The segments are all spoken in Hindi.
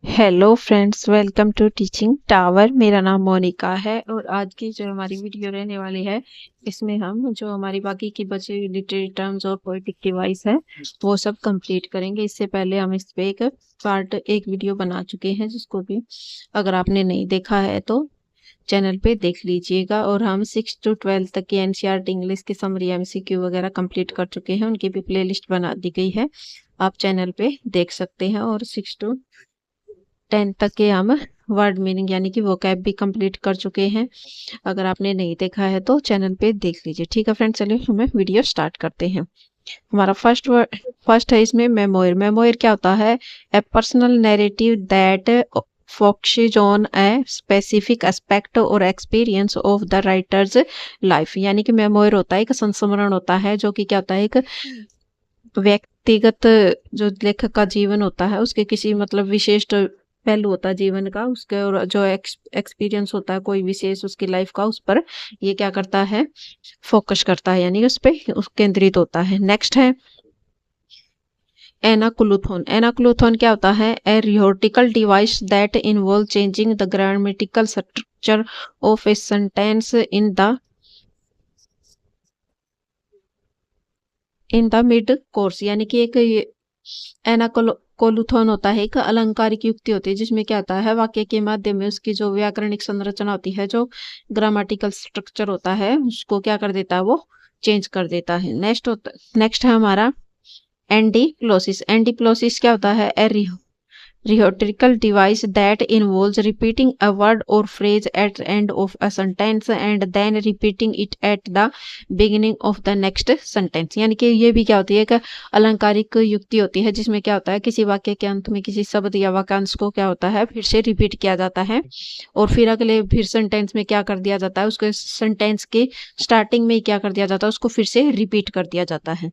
Hello friends, welcome to teaching tower. मेरा नाम मोनिका है और आज की जो हमारी वीडियो रहने वाली है इसमें हम जो हमारी बाकी की बची हुई लिटरेरी टर्म्स और पोएटिक डिवाइस है वो सब कंप्लीट करेंगे। इससे पहले हम इस पे एक वीडियो बना चुके हैं, जिसको भी अगर आपने नहीं देखा है तो चैनल पे देख लीजिएगा। और हम 6 to 12 तक की एनसीईआरटी इंग्लिश के समरी एमसीक्यू वगैरह कंप्लीट कर चुके हैं, उनकी भी प्लेलिस्ट बना दी गई है, आप चैनल पे देख सकते हैं। और 6 to 10 तक के हम वर्ड मीनिंग यानी कि वोकैब भी कंप्लीट कर चुके हैं। अगर आपने नहीं देखा है तो चैनल पे देख लीजिए। ठीक है फ्रेंड्स, चलिए हमें वीडियो स्टार्ट करते हैं। हमारा फर्स्ट है इसमें मेमोयर। मेमोयर क्या होता है? A personal narrative that focuses on a specific aspect और experience of the writer's life. यानी कि मेमोयर होता है एक संस्मरण होता है, जो कि क्या होता है, एक व्यक्तिगत जो लेखक का जीवन होता है उसके किसी मतलब विशेष पहलू होता है जीवन का उसके, और जो एक्सपीरियंस होता है कोई विशेष उसकी लाइफ का, उस पर ये क्या करता है, फोकस करता है, यानी उस पर केंद्रित होता है। नेक्स्ट है एनाक्लूथोन। एनाक्लूथोन क्या होता है? A rhetorical device that involve changing the grammatical structure of a sentence in the mid course. यानी कि एक एनाकोलुथोन होता है एक अलंकारिक युक्ति होती है, जिसमें क्या होता है वाक्य के माध्यम में उसकी जो व्याकरणिक संरचना होती है, जो ग्रामेटिकल स्ट्रक्चर होता है, उसको क्या कर देता है, वो चेंज कर देता है। नेक्स्ट है हमारा एंडीक्लोसिस। एंडीक्लोसिस क्या होता है? Rhetorical device that involves repeating a word or phrase at the end of a sentence and then repeating it at the beginning of the next sentence। यानी कि ये भी क्या होती है, एक अलंकारिक युक्ति होती है, जिसमें क्या होता है किसी वाक्य के अंत में किसी शब्द या वाक्यांश को क्या होता है फिर से रिपीट किया जाता है, और फिर अगले फिर सेंटेंस में क्या कर दिया जाता है, उसके सेंटेंस के स्टार्टिंग में क्या कर दिया जाता है, उसको फिर से रिपीट कर दिया जाता है।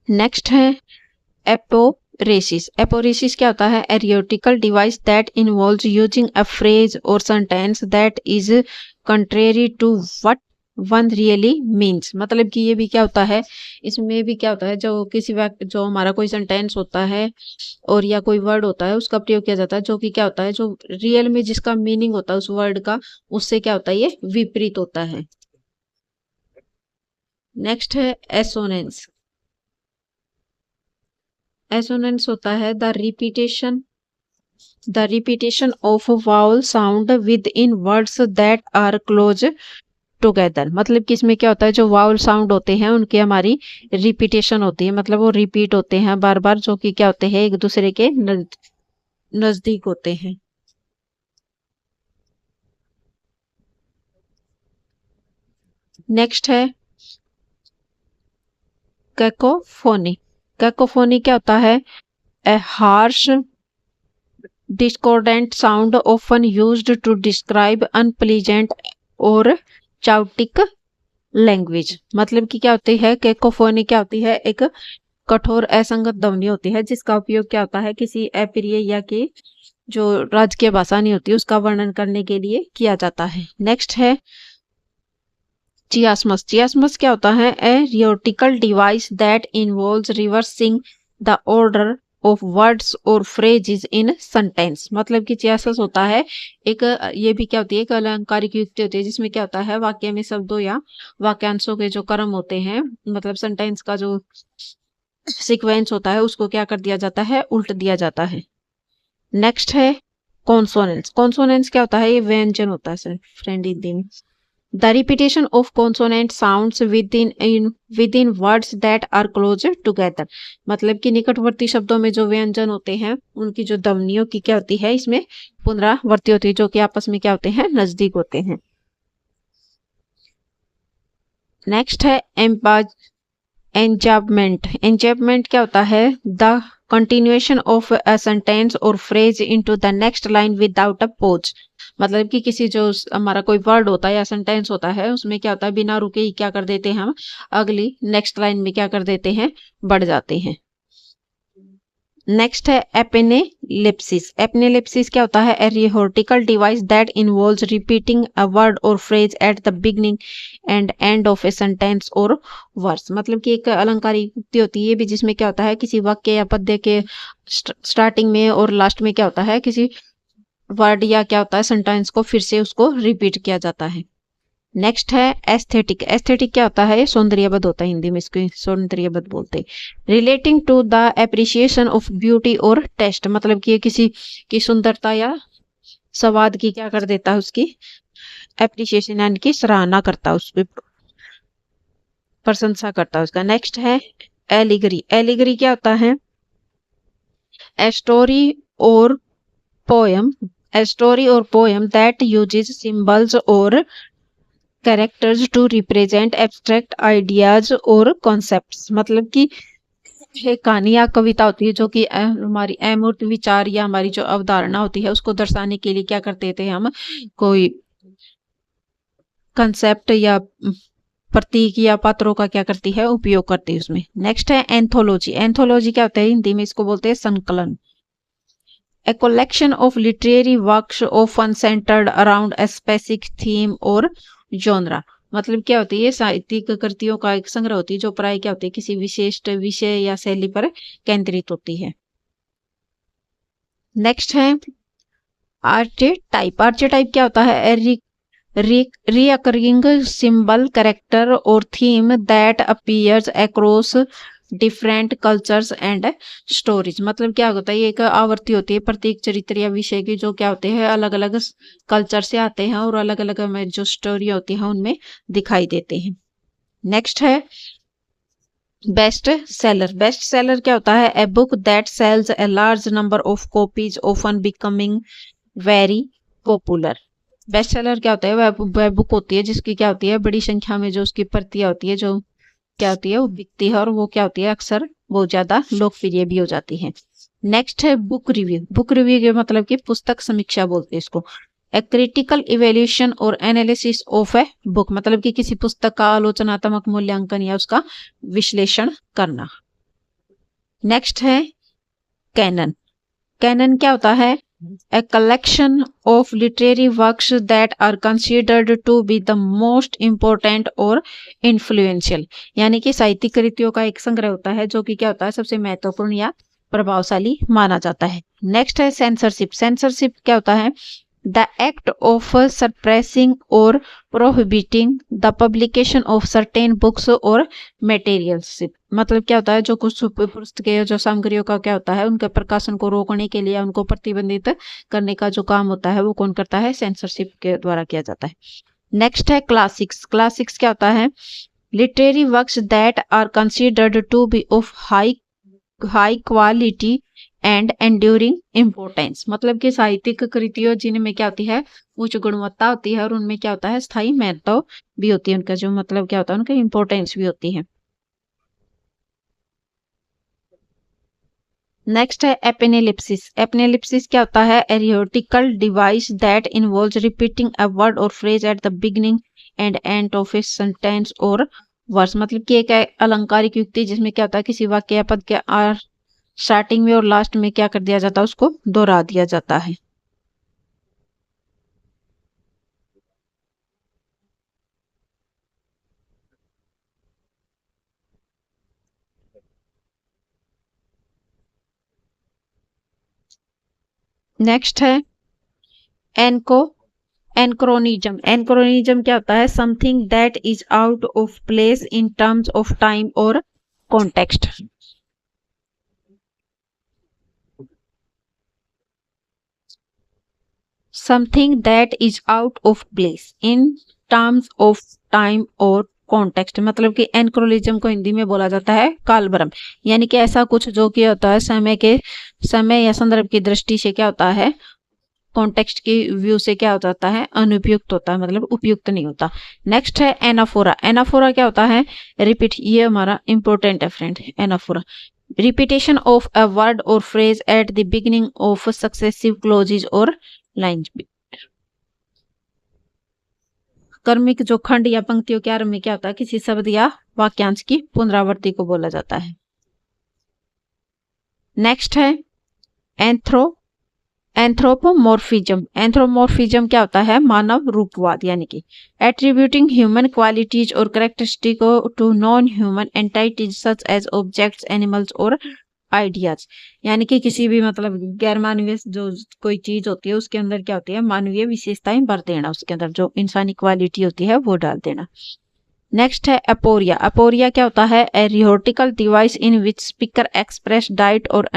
नेक्स्ट है एपोरेसिस। एपोरेसिस क्या होता है? A rhetorical device that involves using a phrase और sentence that is contrary to what one really means. मतलब कि ये भी क्या होता है, इसमें भी क्या होता है, जो जो हमारा कोई सेंटेंस होता है और या कोई वर्ड होता है उसका प्रयोग किया जाता है, जो कि क्या होता है, जो रियल में जिसका मीनिंग होता है उस वर्ड का, उससे क्या होता है, ये विपरीत होता है। नेक्स्ट है एसोनेंस। एसोनेंस होता है the repetition of vowel sound within words that are close together. मतलब कि इसमें क्या होता है, जो वाउल साउंड होते हैं उनकी हमारी रिपीटेशन होती है, मतलब वो रिपीट होते हैं बार बार, जो कि क्या होते हैं एक दूसरे के नजदीक होते हैं। नेक्स्ट है कैकोफोनी। कैकोफोनी क्या होता है? A harsh discordant sound often used to describe unpleasant और chaotic लैंग्वेज। मतलब कि क्या होती है कैकोफोनी, क्या होती है एक कठोर असंगत ध्वनि होती है, जिसका उपयोग क्या होता है किसी अप्रिय या कि जो राजकीय भाषा नहीं होती उसका वर्णन करने के लिए किया जाता है। नेक्स्ट है चियास्मस। चियास्मस क्या होता है? A rhetorical device that involves reversing the order of words और फ्रेजेस इन सेंटेंस। मतलब कि चियासस होता है एक, ये भी क्या होती है, एक अलंकारिक युक्ति होती है, जिसमें क्या होता है वाक्य में शब्दों या वाक्यांशों के जो क्रम होते हैं, मतलब सेंटेंस का जो सीक्वेंस होता है, उसको क्या कर दिया जाता है, उल्ट दिया जाता है। नेक्स्ट है कॉन्सोनेंट्स। कॉन्सोनेंट्स क्या होता है? ये व्यंजन होता है फ्रेंड हिंदी में। The repetition of consonant sounds within words that are closer together। मतलब कि निकटवर्ती शब्दों में जो व्यंजन होते हैं उनकी जो ध्वनियों की क्या होती है, इसमें पुनरावृत्ति होती है, जो कि आपस में क्या होते हैं, नजदीक होते हैं। नेक्स्ट है एंजाबमेंट। एंजाबमेंट क्या होता है? The continuation of a sentence और phrase into the next line without a pause. मतलब कि किसी जो हमारा कोई वर्ड होता है या सेंटेंस होता है, उसमें क्या होता है बिना रुके ही क्या कर देते हैं हम अगली नेक्स्ट लाइन में क्या कर देते हैं, बढ़ जाते हैं। नेक्स्ट है एपिनेलिप्सिस। एपिनेलिप्सिस क्या होता है? A rhetorical device that involves repeating a word और phrase at the beginning and end of a sentence और वर्स। मतलब कि एक अलंकारिक युक्ति होती है भी, जिसमें क्या होता है किसी वाक्य या पद्य के स्टार्टिंग में और लास्ट में क्या होता है किसी वर्ड या क्या होता है सेंटेंस को फिर से उसको रिपीट किया जाता है। नेक्स्ट है एस्थेटिक। एस्थेटिक क्या होता है? सौंदर्यबद्ध होता है, हिंदी में इसको सौंदर्यबद्ध बोलते हैं। Relating to the appreciation of beauty और टेस्ट। मतलब कि ये किसी की सुंदरता या स्वाद की क्या कर देता है, उसकी एप्रिसिएशन यानी कि सराहना करता है, उसकी प्रशंसा करता है उसका। नेक्स्ट है एलिगरी। एलिगरी क्या होता है? ए स्टोरी और पोएम। ए स्टोरी और पोएम दैट यूजेस सिंबल्स और characters to represent abstract ideas और कॉन्सेप्ट्स। मतलब कि एक कहानी या कविता होती है जो कि हमारी अमूर्त विचार या हमारी जो अवधारणा होती है उसको दर्शाने के लिए क्या करते थे हम, कोई कंसेप्ट या प्रतीक या पात्रों का क्या करती है, उपयोग करती है उसमें। नेक्स्ट है एंथोलॉजी। एंथोलॉजी क्या होता है? हिंदी में इसको बोलते हैं संकलन। A collection of literary works often centred around a specific theme और जॉनरा। मतलब क्या होती है? साहित्यिक कृतियों का एक संग्रह होती है जो प्राय क्या होती है किसी विशिष्ट विषय या शैली पर केंद्रित होती है। नेक्स्ट है आर्चेटाइप। आर्चेटाइप क्या होता है? रिकरिंग सिंबल कैरेक्टर और theme that appears across different cultures and stories. मतलब क्या होता है? ये एक आवर्ती होती है प्रतीक चरित्र या विषय की जो क्या होते हैं अलग अलग कल्चर से आते हैं और अलग अलग में जो स्टोरी होती है उनमें दिखाई देते हैं। नेक्स्ट है बेस्ट सेलर। बेस्ट सेलर क्या होता है? A book that sells a large number of copies often becoming very popular. Best seller क्या होता है? वह बुक होती है जिसकी क्या होती है बड़ी संख्या में जो उसकी प्रतियां होती है जो क्या होती है वो बिकती है और वो क्या होती है अक्सर बहुत ज्यादा लोकप्रिय भी हो जाती है। नेक्स्ट है बुक रिव्यू। बुक रिव्यू के मतलब कि पुस्तक समीक्षा बोलते हैं इसको। ए क्रिटिकल इवेल्यूशन और एनालिसिस ऑफ ए बुक। मतलब कि किसी पुस्तक का आलोचनात्मक मूल्यांकन या उसका विश्लेषण करना। नेक्स्ट है कैनन। कैनन क्या होता है? A collection of literary works that are considered to be the most important और influential। यानी कि साहित्यिक कृतियों का एक संग्रह होता है जो कि क्या होता है सबसे महत्वपूर्ण या प्रभावशाली माना जाता है। नेक्स्ट है सेंसरशिप। सेंसरशिप क्या होता है? द एक्ट ऑफ सप्रेसिंग और prohibiting the publication of certain books और मटेरियल्स। मतलब क्या होता है? जो कुछ पुस्तकें जो सामग्रियों का क्या होता है उनके प्रकाशन को रोकने के लिए उनको प्रतिबंधित करने का जो काम होता है वो कौन करता है? सेंसरशिप के द्वारा किया जाता है। नेक्स्ट है क्लासिक्स। क्लासिक्स क्या होता है? Literary works that are considered to be of high quality and enduring importance. मतलब कि साहित्यिक कृतियों जिनमें क्या होती है उच्च गुणवत्ता होती है और उनमें क्या होता है स्थायी महत्व भी होती है, उनका जो मतलब क्या होता है उनका इम्पोर्टेंस भी होती है। नेक्स्ट है एपिनेलिप्सिस। एपिनेलिप्सिस क्या होता है? A rhetorical device that involves repeating a word और phrase at the beginning and end of a sentence और वर्स। मतलब कि एक अलंकारिक युक्ति जिसमें क्या होता है किसी वाक्य या पद के स्टार्टिंग में और लास्ट में क्या कर दिया जाता है उसको दोहरा दिया जाता है। नेक्स्ट है एनको एनक्रोनिज्म। एनक्रोनिज्म क्या होता है? Something that is out of place in terms of time और context. Something that is out of place in terms of time और कॉन्टेक्स्ट। मतलब कि एनक्रोनिज्म को हिंदी में बोला जाता है कालभ्रम। यानी कि ऐसा कुछ जो कि होता है समय या संदर्भ की दृष्टि से क्या होता है कॉन्टेक्स्ट की व्यू से क्या हो जाता है अनुपयुक्त होता है, मतलब उपयुक्त नहीं होता। नेक्स्ट है एनाफोरा। एनाफोरा क्या होता है? रिपीट। ये हमारा इंपॉर्टेंट है friend. Anaphora repetition of a word और phrase at the beginning of successive clauses और लाइन्स। कर्मिक जो खंड या पंक्तियों के आरंभ में क्या होता है किसी शब्द या वाक्यांश की पुनरावृत्ति को बोला जाता है। नेक्स्ट है एंथ्रोपोमॉर्फिज्म। एंथ्रोमॉर्फिज्म क्या होता है? मानव रूपवाद, यानी कि एट्रीब्यूटिंग ह्यूमन क्वालिटीज और characteristic to non human entities such as objects, animals और आइडियाज। यानी कि किसी भी मतलब गैर मानवीय जो कोई चीज होती है उसके अंदर क्या होती है? मानवीय विशेषताएं भर देना, उसके अंदर जो इंसानी क्वालिटी होती है वो डाल देना। नेक्स्ट है अपोरिया। अपोरिया क्या होता है? A rhetorical device in which speaker express diet और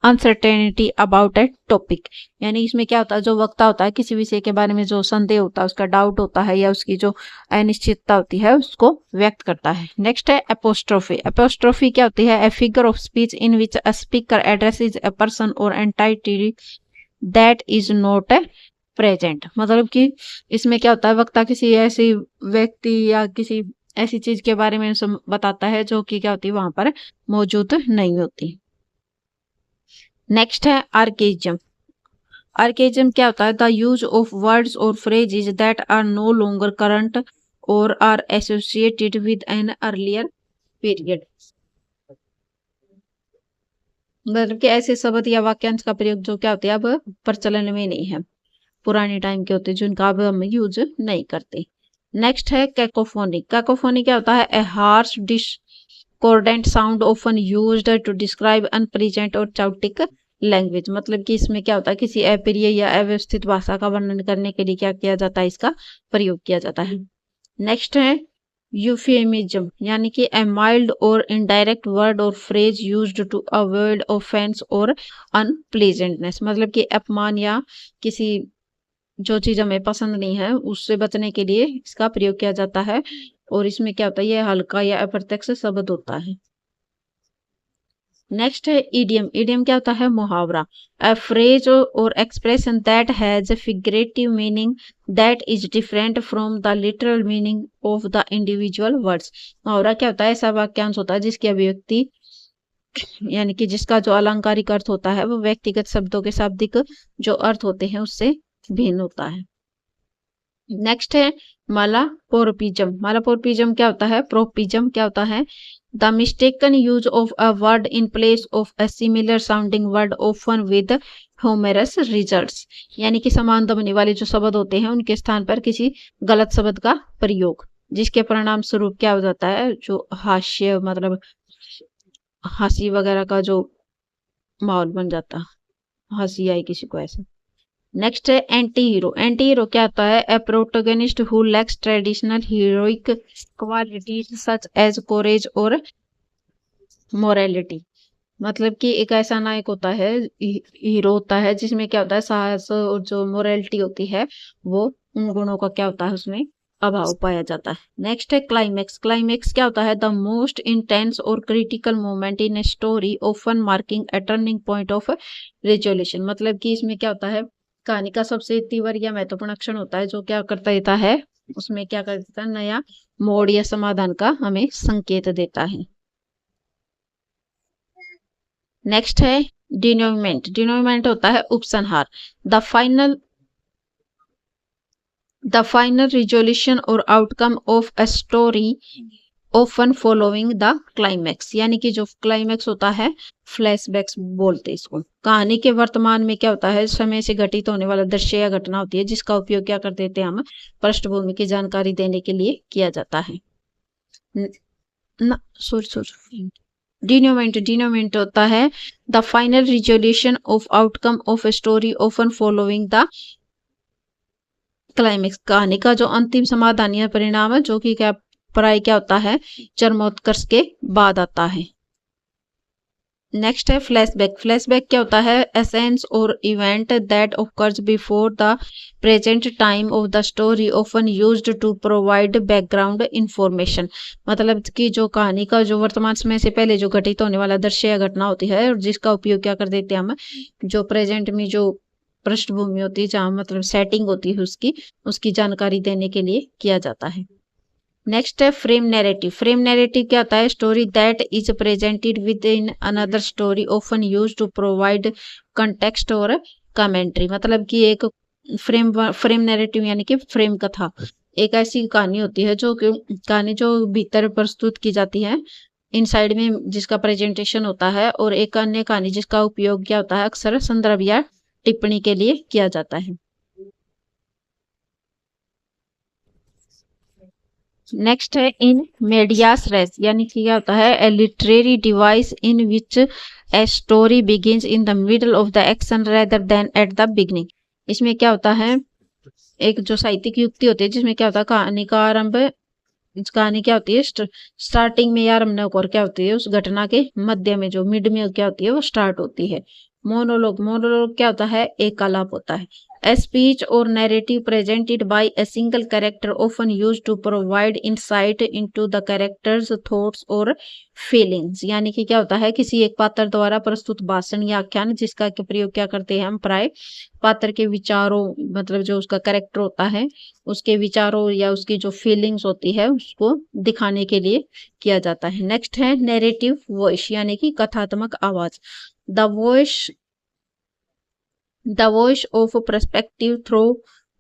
अनसर्टेनिटी अबाउट ए टॉपिक। यानी इसमें क्या होता है? जो वक्ता होता है किसी विषय के बारे में जो संदेह होता है, उसका डाउट होता है या उसकी जो अनिश्चितता होती है उसको व्यक्त करता है। नेक्स्ट है एपोस्ट्रोफी। एपोस्ट्रोफी क्या होती है? A figure of speech in which a speaker addresses a person और entity that is not a present. मतलब कि इसमें क्या होता है? वक्ता किसी ऐसी व्यक्ति या किसी ऐसी चीज के बारे में बताता है जो कि क्या होती है? वहां पर मौजूद नहीं होती। नेक्स्ट है आर्केइज्म। आर्केइज्म क्या होता है? द यूज ऑफ वर्ड्स और phrases that are no longer current और are associated with an earlier period. मतलब कि ऐसे शब्द या वाक्यांश का प्रयोग जो क्या होते हैं? अब प्रचलन में नहीं है, पुराने टाइम के होते हैं जिनका अब हम यूज नहीं करते। नेक्स्ट है कैकोफोनी। कैकोफोनी क्या होता है? A harsh discordant sound often used to describe unpleasant और चाउटिक लैंग्वेज। मतलब कि इसमें क्या होता है? किसी अप्रिय या अव्यवस्थित भाषा का वर्णन करने के लिए क्या किया जाता है? इसका प्रयोग किया जाता है। नेक्स्ट है यूफेमिज्म, यानी कि ए माइल्ड और इनडायरेक्ट वर्ड और phrase used to avoid offence और अनप्लीजेंटनेस। मतलब कि अपमान या किसी जो चीज हमें पसंद नहीं है उससे बचने के लिए इसका प्रयोग किया जाता है। और इसमें क्या होता है? यह हल्का या अप्रत्यक्ष शब्द होता है। नेक्स्ट है इडियम। इडियम क्या होता है? मुहावरा। अ फ्रेज और expression that has figurative meaning that is different from the literal meaning of the individual words. मुहावरा क्या होता है? ऐसा वाक्यांश होता है जिसकी अभिव्यक्ति यानी कि जिसका जो अलंकारिक अर्थ होता है वो व्यक्तिगत शब्दों के शाब्दिक जो अर्थ होते हैं उससे भिन्न होता है। नेक्स्ट है मालापोरपिज्म। मालापोरपिज्म क्या होता है? प्रोपिज्म क्या होता है? The mistaken use of a word in place of a similar sounding word often with humorous results. यानी कि समान ध्वनि वाले जो शब्द होते हैं उनके स्थान पर किसी गलत शब्द का प्रयोग, जिसके परिणाम स्वरूप क्या हो जाता है? जो हास्य मतलब हंसी वगैरह का जो माहौल बन जाता, हंसी आई किसी को ऐसा। नेक्स्ट है एंटी हीरो। एंटी हीरो क्या होता है? A protagonist who lacks traditional heroic qualities such as courage और मोरालिटी। मतलब कि एक ऐसा नायक होता है, हीरो होता है जिसमें क्या होता है? साहस और जो मोरालिटी होती है वो उन गुणों का क्या होता है? उसमें अभाव पाया जाता है। नेक्स्ट है क्लाइमेक्स। क्लाइमेक्स क्या होता है? द मोस्ट इंटेंस और critical moment in a story often marking A turning point of resolution. मतलब कि इसमें क्या होता है? कहानी का सबसे तीव्र या महत्वपूर्ण क्षण होता है जो क्या करता देता है? उसमें क्या कर देता है? नया मोड़ या समाधान का हमें संकेत देता है। नेक्स्ट है डिनोमिनेंट। डिनोमिनेंट होता है उपसंहार। द फाइनल रिजोल्यूशन और outcome of a story often following the climax. यानी कि जो क्लाइमैक्स होता है फ्लैशबैक्स बोलते हैं इसको। कहानी के वर्तमान में क्या होता है? समय से घटित होने वाला दृश्य या घटना होती है जिसका उपयोग क्या कर देते हैं? हम पृष्ठभूमि की जानकारी देने के लिए किया जाता है। सॉरी डिनोमिनेंट होता है the final resolution of outcome of a story often following the climax. कहानी का जो अंतिम समाधान या परिणाम है जो कि क्या क्या होता है? चरमोत्कर्ष के बाद आता है। नेक्स्ट है फ्लैशबैक। फ्लैशबैक क्या होता है? एसेंस और event that occurs before the present time of the story often used to provide background information. मतलब कि जो कहानी का जो वर्तमान समय से पहले जो घटित होने वाला दृश्य या घटना होती है और जिसका उपयोग क्या कर देते हैं? हम जो प्रेजेंट में जो पृष्ठभूमि होती है जहाँ मतलब सेटिंग होती है उसकी जानकारी देने के लिए किया जाता है। नेक्स्ट है फ्रेम नैरेटिव। फ्रेम नैरेटिव क्या होता है? Story that is presented within another story often used to provide context और कमेंट्री। मतलब कि एक फ्रेम नैरेटिव यानी कि फ्रेम कथा एक ऐसी कहानी होती है जो कहानी जो भीतर प्रस्तुत की जाती है इन साइड में जिसका प्रेजेंटेशन होता है, और एक अन्य कहानी जिसका उपयोग क्या होता है अक्सर संदर्भ या टिप्पणी के लिए किया जाता है। नेक्स्ट है इन मेडियास रेस, यानी कि क्या होता है a literary device in which a story begins in the middle of the action rather than at the beginning. इसमें क्या होता है, एक जो साहित्यिक युक्ति होती है जिसमें क्या होता है कहानी का आरंभ, कहानी क्या होती है स्टार्टिंग में या आरंभ होकर क्या होती है उस घटना के मध्य में, जो मिड में क्या होती है वो स्टार्ट होती है। मोनोलॉग, मोनोलॉग क्या होता है एक आलाप होता है। A speech or narrative presented by a single character often used to provide insight into the character's thoughts or feelings। यानी कि क्या होता है किसी एक पात्र द्वारा प्रस्तुत भाषण या आख्यान जिसका प्रयोग क्या करते हैं हम प्राय पात्र के विचारों, मतलब जो उसका कैरेक्टर होता है उसके विचारों या उसकी जो फीलिंग्स होती है उसको दिखाने के लिए किया जाता है। नेक्स्ट है नैरेटिव वॉइस, यानी कि कथात्मक आवाज। The voice of a perspective through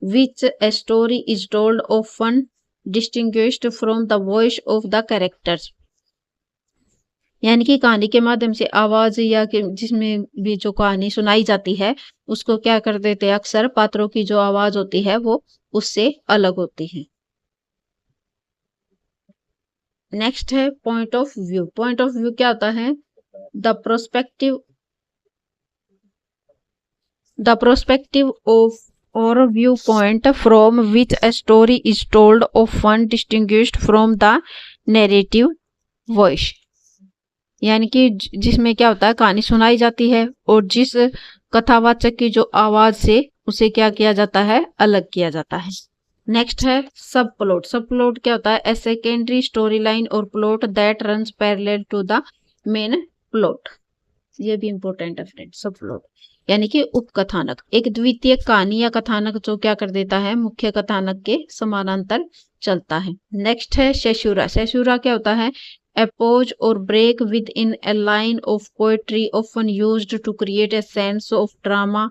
which a story is told often distinguished from the voice of the characters। यानी कि कहानी के माध्यम से आवाज या जिसमें भी जो कहानी सुनाई जाती है उसको क्या कर देते हैं अक्सर पात्रों की जो आवाज होती है वो उससे अलग होती है। नेक्स्ट है point of view. Point of view क्या होता है the perspective of or viewpoint from which a story is told often distinguished from the narrative voice। यानी कि जिसमें क्या होता है कहानी सुनाई जाती है और जिस कथावाचक की जो आवाज से उसे क्या किया जाता है अलग किया जाता है। नेक्स्ट है सब प्लॉट। सब प्लॉट क्या होता है ए सेकेंडरी स्टोरी लाइन और plot that runs parallel to the main plot. ये भी इंपॉर्टेंट है फ्रेंड। सब प्लॉट यानी कि उपकथानक, एक द्वितीय कहानी या कथानक जो क्या कर देता है मुख्य कथानक के समानांतर चलता है। नेक्स्ट है सेशुरा। सेशुरा क्या होता है ए पॉज और break within a line of poetry often used to create a sense of drama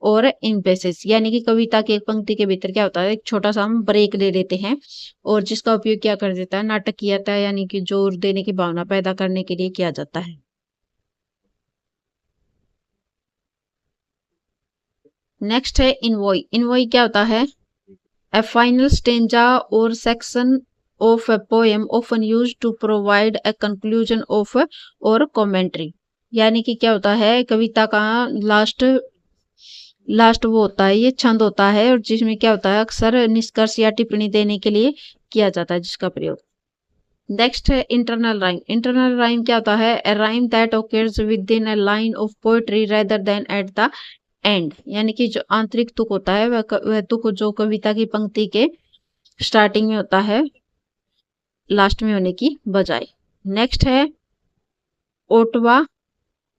और एम्फेसिस। यानी कि कविता की एक पंक्ति के भीतर क्या होता है एक छोटा सा हम ब्रेक ले लेते हैं और जिसका उपयोग क्या कर देता है नाटक किया जाता है, यानी कि जोर देने की भावना पैदा करने के लिए किया जाता है। नेक्स्ट है इनवॉय। इनवॉय क्या होता है ए फाइनल स्टेंजा और section of a poem often used to provide a conclusion of और कमेंट्री। यानी कि क्या होता है कविता का लास्ट वो होता है ये छंद होता है और जिसमें क्या होता है अक्सर निष्कर्ष या टिप्पणी देने के लिए किया जाता है जिसका प्रयोग। नेक्स्ट है इंटरनल राइम। इंटरनल राइम क्या होता है a rhyme that occurs within a line of poetry rather than at the end. यानी कि जो आंतरिक तुक होता है वह तुक जो कविता की पंक्ति के स्टार्टिंग में होता है लास्ट में होने की बजाय। नेक्स्ट है ओटवा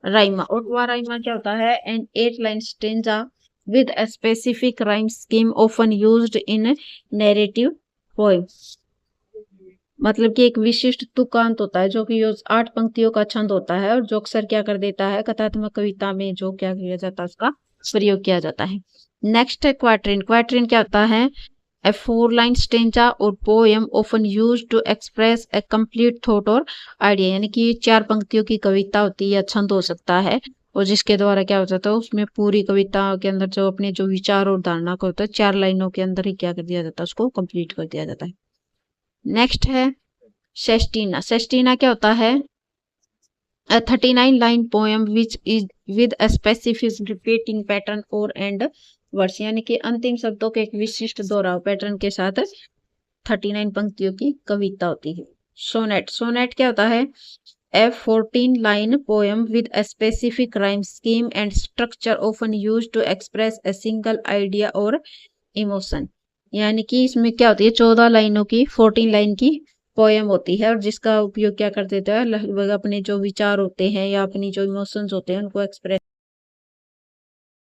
राइमा। ओटवा राइमा क्या होता है an 8 line stanza with a specific rhyme scheme often used in narrative poem. मतलब कि एक विशिष्ट तुकांत होता है जो कि 8 पंक्तियों का छंद होता है और जो अक्सर क्या कर देता है कथात्मक कविता में जो क्या किया जाता है उसका प्रयोग किया जाता है। नेक्स्ट है क्वाट्रिन। क्वाट्रिन क्या होता है ए 4 लाइन स्टेंजा और poem often used to express a complete thought और आइडिया। यानी कि 4 पंक्तियों की कविता होती है या छंद हो सकता है और जिसके द्वारा क्या हो जाता है उसमें पूरी कविता के अंदर जो अपने जो विचार और धारणा का होता है 4 लाइनों के अंदर ही क्या कर दिया जाता है उसको कंप्लीट कर दिया जाता है। नेक्स्ट है सेस्टीना। सेस्टीना क्या होता है a 39 line poem which is with a specific repeating pattern or end words. यानी कि अंतिम शब्दों के एक विशिष्ट दोहराव पैटर्न के साथ 39 पंक्तियों की कविता होती है। सोनेट। सोनेट क्या होता है ए 14 line poem with a specific rhyme scheme and structure often used to express a single idea or emotion। यानी कि इसमें क्या होती है 14 लाइनों की 14 लाइन की पोएम होती है और जिसका उपयोग क्या कर देता है लगभग अपने जो विचार होते हैं या अपनी जो इमोशंस होते हैं उनको एक्सप्रेस